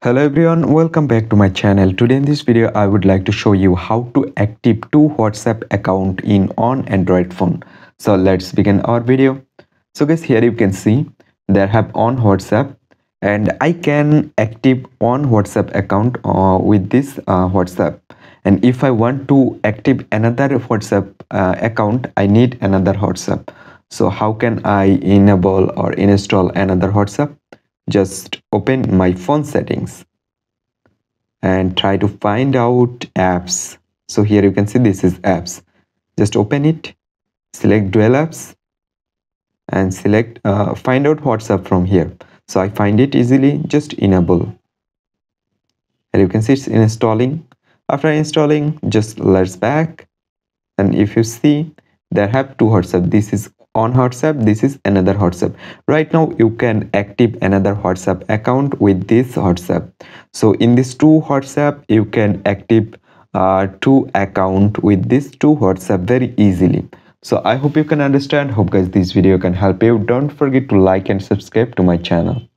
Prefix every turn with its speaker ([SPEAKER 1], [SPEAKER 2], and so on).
[SPEAKER 1] Hello everyone, welcome back to my channel. Today in this video I would like to show you how to active two WhatsApp account in on Android phone. So let's begin our video. So guys, here you can see there have on WhatsApp and I can active on WhatsApp account with this WhatsApp, and if I want to active another WhatsApp account, I need another WhatsApp. So how can I enable or install another WhatsApp? Just open my phone settings and try to find out apps. So here you can see this is apps. Just open it, select dual apps and select find out WhatsApp from here. So I find it easily, just enable. And you can see it's installing. After installing, just let's back, and if you see there have two WhatsApp. This is on WhatsApp, this is another WhatsApp. Right now you can active another WhatsApp account with this WhatsApp. So in this two WhatsApp you can active two account with this two WhatsApp very easily. So I hope you can understand. Hope guys this video can help you. Don't forget to like and subscribe to my channel.